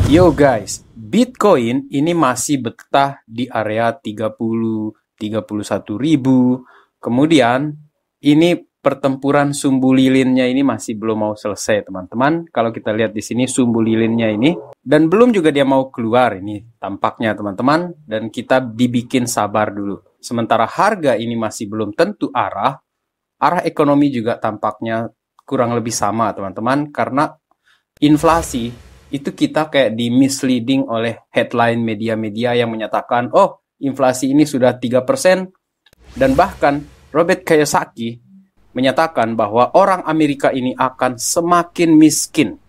Yo guys, Bitcoin ini masih betah di area 31 ribu. Kemudian ini pertempuran sumbu lilinnya ini masih belum mau selesai, teman-teman. Kalau kita lihat di sini sumbu lilinnya ini dan belum juga dia mau keluar ini tampaknya, teman-teman, dan kita dibikin sabar dulu. Sementara harga ini masih belum tentu arah ekonomi juga tampaknya kurang lebih sama, teman-teman, karena inflasi itu kita kayak di misleading oleh headline media-media yang menyatakan, oh, inflasi ini sudah 3%, dan bahkan Robert Kiyosaki menyatakan bahwa orang Amerika ini akan semakin miskin.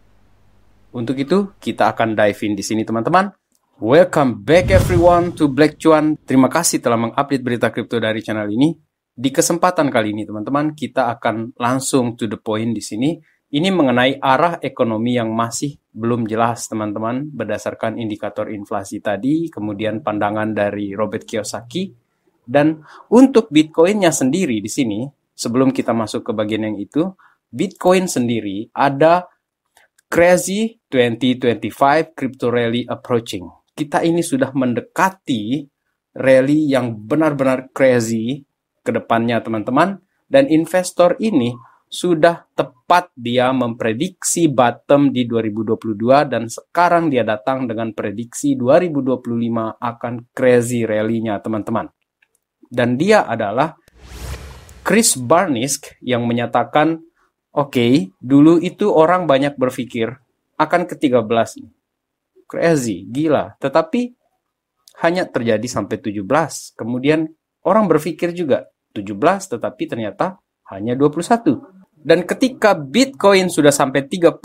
Untuk itu, kita akan dive in di sini, teman-teman. Welcome back everyone to Black Cuan. Terima kasih telah mengupdate berita kripto dari channel ini. Di kesempatan kali ini, teman-teman, kita akan langsung to the point di sini. Ini mengenai arah ekonomi yang masih belum jelas, teman-teman, berdasarkan indikator inflasi tadi, kemudian pandangan dari Robert Kiyosaki. Dan untuk Bitcoin-nya sendiri di sini, sebelum kita masuk ke bagian yang itu, Bitcoin sendiri ada crazy 2025 crypto rally approaching. Kita ini sudah mendekati rally yang benar-benar crazy ke depannya, teman-teman. Dan investor ini sudah tepat dia memprediksi bottom di 2022 dan sekarang dia datang dengan prediksi 2025 akan crazy rally-nya, teman-teman. Dan dia adalah Chris Barnisk yang menyatakan, oke, dulu itu orang banyak berpikir akan ke-13 nih. Crazy, gila. Tetapi hanya terjadi sampai 17. Kemudian orang berpikir juga 17 tetapi ternyata hanya 21. Dan ketika Bitcoin sudah sampai 30,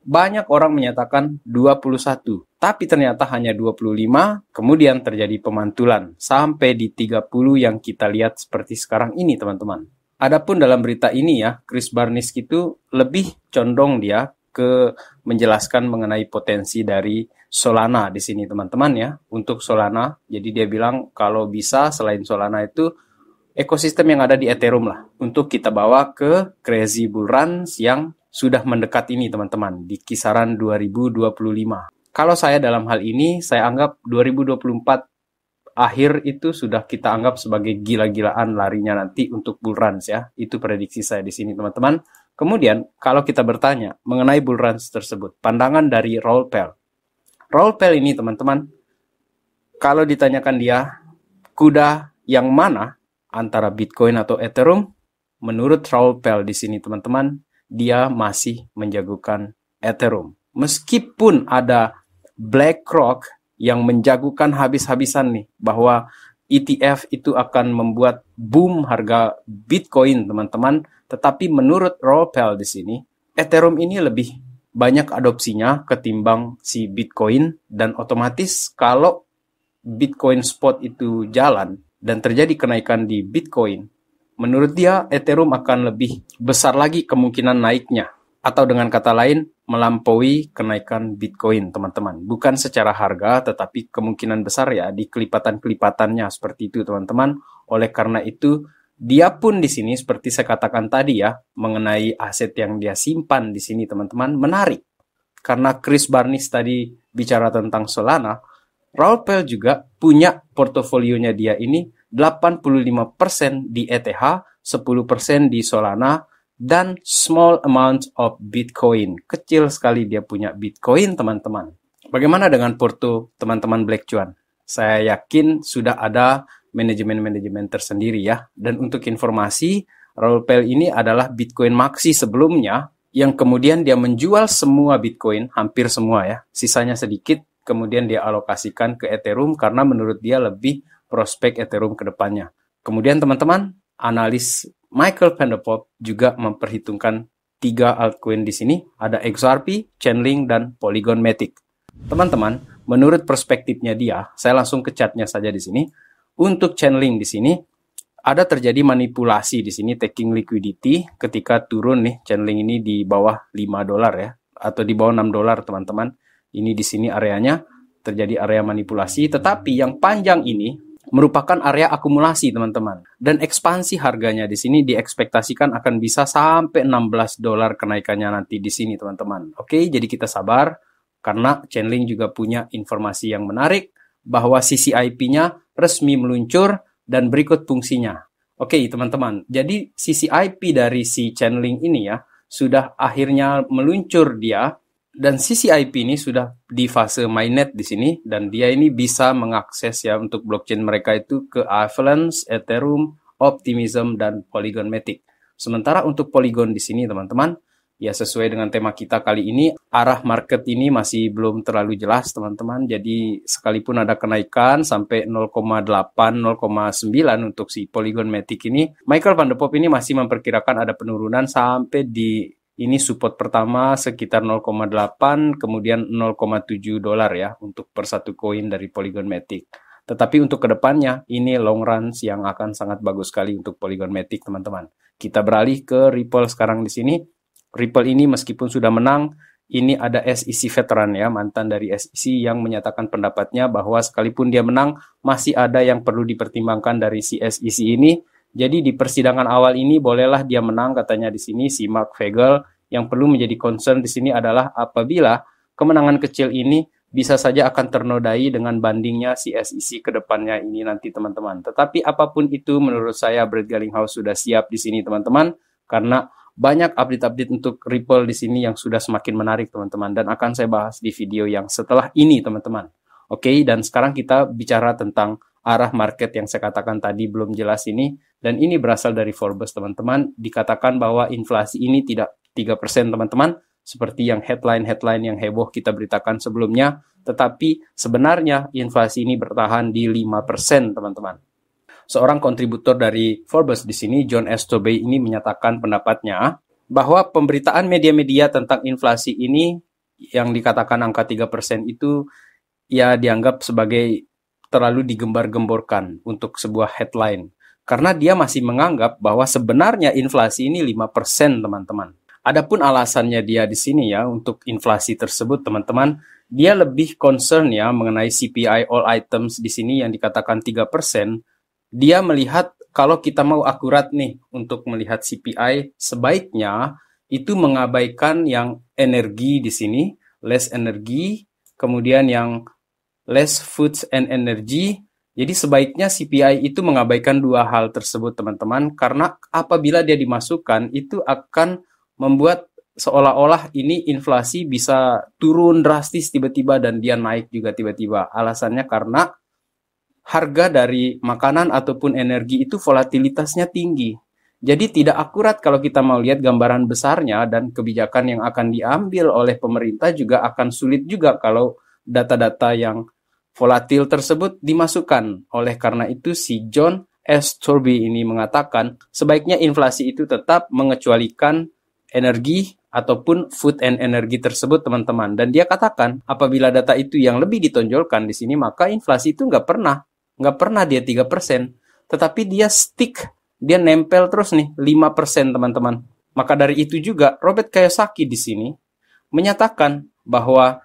banyak orang menyatakan 21. Tapi ternyata hanya 25, kemudian terjadi pemantulan. Sampai di 30 yang kita lihat seperti sekarang ini, teman-teman. Adapun dalam berita ini ya, Chris Barnisk itu lebih condong dia ke menjelaskan mengenai potensi dari Solana di sini, teman-teman ya. Untuk Solana, jadi dia bilang kalau bisa selain Solana itu, ekosistem yang ada di Ethereum lah, untuk kita bawa ke crazy bull runs yang sudah mendekat ini, teman-teman, di kisaran 2025. Kalau saya dalam hal ini, saya anggap 2024 akhir itu sudah kita anggap sebagai gila-gilaan larinya nanti untuk bull runs ya. Itu prediksi saya di sini, teman-teman. Kemudian, kalau kita bertanya mengenai bull runs tersebut, pandangan dari Raoul Pal. Raoul Pal ini, teman-teman, kalau ditanyakan dia, kuda yang mana antara Bitcoin atau Ethereum, menurut Raoul Pal di sini, teman-teman, dia masih menjagokan Ethereum. Meskipun ada BlackRock yang menjagokan habis-habisan nih, bahwa ETF itu akan membuat boom harga Bitcoin, teman-teman, tetapi menurut Raoul Pal di sini, Ethereum ini lebih banyak adopsinya ketimbang si Bitcoin, dan otomatis kalau Bitcoin spot itu jalan, dan terjadi kenaikan di Bitcoin, menurut dia Ethereum akan lebih besar lagi kemungkinan naiknya. Atau dengan kata lain, melampaui kenaikan Bitcoin, teman-teman. Bukan secara harga, tetapi kemungkinan besar ya di kelipatan-kelipatannya seperti itu, teman-teman. Oleh karena itu, dia pun di sini seperti saya katakan tadi ya, mengenai aset yang dia simpan di sini, teman-teman, menarik. Karena Chris Barnisk tadi bicara tentang Solana, Raoul Pal juga punya portofolionya dia ini 85% di ETH, 10% di Solana, dan small amount of Bitcoin. Kecil sekali dia punya Bitcoin, teman-teman. Bagaimana dengan porto teman-teman Black Cuan? Saya yakin sudah ada manajemen-manajemen tersendiri ya. Dan untuk informasi, Raoul Pal ini adalah Bitcoin Maxi sebelumnya, yang kemudian dia menjual semua Bitcoin, hampir semua ya, sisanya sedikit, kemudian dia alokasikan ke Ethereum karena menurut dia lebih prospek Ethereum ke depannya. Kemudian teman-teman, analis Michael van der Poel juga memperhitungkan 3 altcoin di sini, ada XRP, Chainlink, dan Polygon Matic. Teman-teman, menurut perspektifnya dia, saya langsung ke chartnya saja di sini. Untuk Chainlink di sini, ada terjadi manipulasi di sini, taking liquidity ketika turun nih, Chainlink ini di bawah $5 ya, atau di bawah $6, teman-teman. Ini di sini areanya terjadi area manipulasi, tetapi yang panjang ini merupakan area akumulasi, teman-teman. Dan ekspansi harganya di sini diekspektasikan akan bisa sampai $16 kenaikannya nanti di sini, teman-teman. Oke, jadi kita sabar. Karena Chainlink juga punya informasi yang menarik bahwa CCIP-nya resmi meluncur dan berikut fungsinya. Oke, teman-teman. Jadi CCIP dari si Chainlink ini ya sudah akhirnya meluncur dia, dan CCIP ini sudah di fase mainnet di sini, dan dia ini bisa mengakses ya untuk blockchain mereka itu ke Avalanche, Ethereum, Optimism, dan Polygon Matic. Sementara untuk Polygon di sini teman-teman, ya sesuai dengan tema kita kali ini, arah market ini masih belum terlalu jelas teman-teman. Jadi sekalipun ada kenaikan sampai 0,8, 0,9 untuk si Polygon Matic ini, Michael van de Poppe ini masih memperkirakan ada penurunan sampai di ini support pertama sekitar 0,8, kemudian 0,7 dolar ya untuk per satu koin dari Polygon Matic. Tetapi untuk kedepannya, ini long runs yang akan sangat bagus sekali untuk Polygon Matic teman-teman. Kita beralih ke Ripple sekarang di sini. Ripple ini meskipun sudah menang, ini ada SEC veteran ya, mantan dari SEC yang menyatakan pendapatnya bahwa sekalipun dia menang, masih ada yang perlu dipertimbangkan dari si SEC ini. Jadi di persidangan awal ini bolehlah dia menang katanya di sini si Mark Vogel. Yang perlu menjadi concern di sini adalah apabila kemenangan kecil ini bisa saja akan ternodai dengan bandingnya si SEC ke depannya ini nanti teman-teman. Tetapi apapun itu menurut saya Brett Garlinghouse sudah siap di sini teman-teman, karena banyak update-update untuk Ripple di sini yang sudah semakin menarik teman-teman, dan akan saya bahas di video yang setelah ini teman-teman. Oke, dan sekarang kita bicara tentang arah market yang saya katakan tadi belum jelas ini, dan ini berasal dari Forbes teman-teman. Dikatakan bahwa inflasi ini tidak 3% teman-teman, seperti yang headline-headline yang heboh kita beritakan sebelumnya, tetapi sebenarnya inflasi ini bertahan di 5% teman-teman. Seorang kontributor dari Forbes di sini, John S. Tobey ini menyatakan pendapatnya bahwa pemberitaan media-media tentang inflasi ini yang dikatakan angka 3% itu ya dianggap sebagai terlalu digembar-gemborkan untuk sebuah headline. Karena dia masih menganggap bahwa sebenarnya inflasi ini 5% teman-teman. Adapun alasannya dia di sini ya untuk inflasi tersebut teman-teman, dia lebih concern ya mengenai CPI all items di sini yang dikatakan 3%. Dia melihat kalau kita mau akurat nih untuk melihat CPI, sebaiknya itu mengabaikan yang energi di sini, less energy, kemudian yang less foods and energy. Jadi sebaiknya CPI itu mengabaikan dua hal tersebut teman-teman, karena apabila dia dimasukkan itu akan membuat seolah-olah ini inflasi bisa turun drastis tiba-tiba dan dia naik juga tiba-tiba. Alasannya karena harga dari makanan ataupun energi itu volatilitasnya tinggi. Jadi tidak akurat kalau kita mau lihat gambaran besarnya, dan kebijakan yang akan diambil oleh pemerintah juga akan sulit juga kalau data-data yang volatil tersebut dimasukkan. Oleh karena itu si John S. Tobey ini mengatakan sebaiknya inflasi itu tetap mengecualikan energi ataupun food and energy tersebut teman-teman. Dan dia katakan apabila data itu yang lebih ditonjolkan di sini, maka inflasi itu nggak pernah dia 3%, tetapi dia stick, dia nempel terus nih 5% teman-teman. Maka dari itu juga Robert Kiyosaki di sini menyatakan bahwa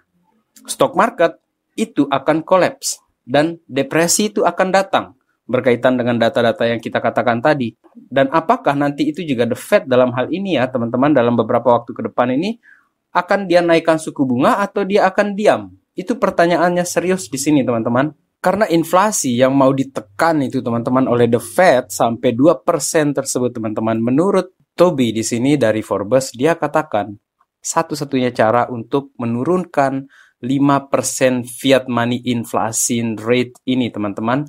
stock market itu akan collapse dan depresi itu akan datang berkaitan dengan data-data yang kita katakan tadi. Dan apakah nanti itu juga the Fed dalam hal ini ya teman-teman, dalam beberapa waktu ke depan ini akan dia naikkan suku bunga atau dia akan diam? Itu pertanyaannya serius di sini teman-teman. Karena inflasi yang mau ditekan itu teman-teman oleh the Fed sampai 2% tersebut teman-teman. Menurut Tobey di sini dari Forbes, dia katakan satu-satunya cara untuk menurunkan 5% fiat money inflation rate ini teman-teman,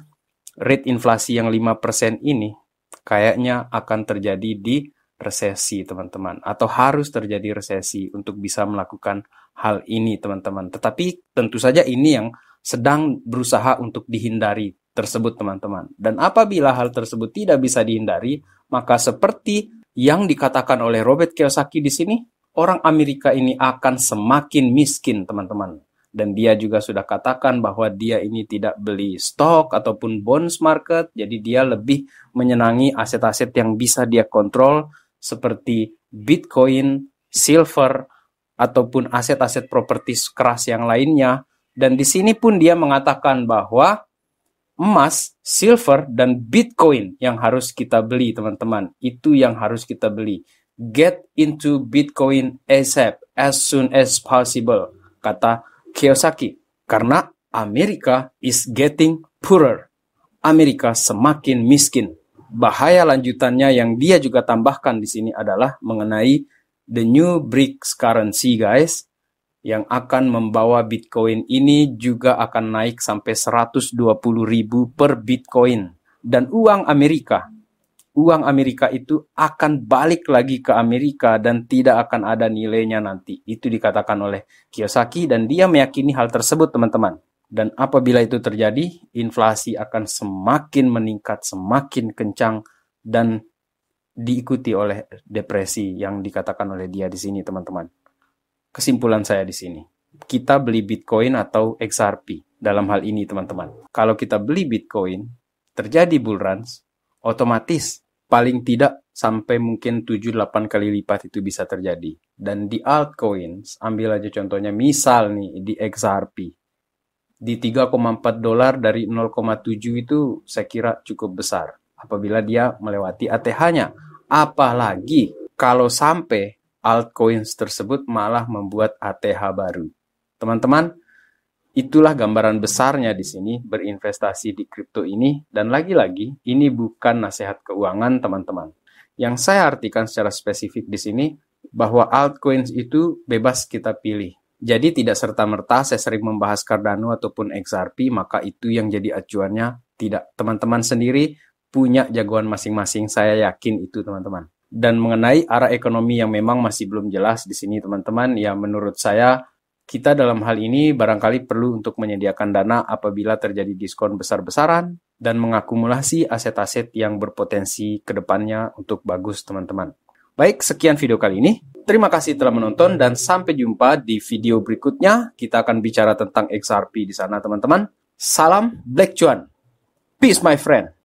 rate inflasi yang 5% ini kayaknya akan terjadi di resesi teman-teman, atau harus terjadi resesi untuk bisa melakukan hal ini teman-teman. Tetapi tentu saja ini yang sedang berusaha untuk dihindari tersebut teman-teman. Dan apabila hal tersebut tidak bisa dihindari, maka seperti yang dikatakan oleh Robert Kiyosaki di sini, orang Amerika ini akan semakin miskin teman-teman. Dan dia juga sudah katakan bahwa dia ini tidak beli stok ataupun bonds market, jadi dia lebih menyenangi aset-aset yang bisa dia kontrol seperti Bitcoin, silver, ataupun aset-aset properti keras yang lainnya. Dan di sini pun dia mengatakan bahwa emas, silver, dan Bitcoin yang harus kita beli teman-teman. Itu yang harus kita beli. Get into Bitcoin ASAP, as soon as possible, kata Kiyosaki. Karena Amerika is getting poorer. Amerika semakin miskin. Bahaya lanjutannya yang dia juga tambahkan di sini adalah mengenai the new BRICS currency, guys, yang akan membawa Bitcoin ini juga akan naik sampai 120.000 per Bitcoin. Dan uang Amerika itu akan balik lagi ke Amerika dan tidak akan ada nilainya nanti. Itu dikatakan oleh Kiyosaki dan dia meyakini hal tersebut, teman-teman. Dan apabila itu terjadi, inflasi akan semakin meningkat, semakin kencang, dan diikuti oleh depresi yang dikatakan oleh dia di sini, teman-teman. Kesimpulan saya di sini, kita beli Bitcoin atau XRP dalam hal ini, teman-teman. Kalau kita beli Bitcoin, terjadi bull runs, otomatis paling tidak sampai mungkin 7-8 kali lipat itu bisa terjadi. Dan di altcoins, ambil aja contohnya, misal nih di XRP, di $3,4 dari 0,7 itu saya kira cukup besar apabila dia melewati ATH-nya. Apalagi kalau sampai altcoins tersebut malah membuat ATH baru. Teman-teman, itulah gambaran besarnya di sini berinvestasi di kripto ini. Dan lagi-lagi, ini bukan nasihat keuangan, teman-teman. Yang saya artikan secara spesifik di sini, bahwa altcoins itu bebas kita pilih. Jadi tidak serta-merta saya sering membahas Cardano ataupun XRP, maka itu yang jadi acuannya. Tidak, teman-teman sendiri punya jagoan masing-masing, saya yakin itu, teman-teman. Dan mengenai arah ekonomi yang memang masih belum jelas di sini, teman-teman, ya menurut saya kita dalam hal ini barangkali perlu untuk menyediakan dana apabila terjadi diskon besar-besaran dan mengakumulasi aset-aset yang berpotensi ke depannya untuk bagus, teman-teman. Baik, sekian video kali ini. Terima kasih telah menonton dan sampai jumpa di video berikutnya. Kita akan bicara tentang XRP di sana, teman-teman. Salam Black Cuan. Peace, my friend.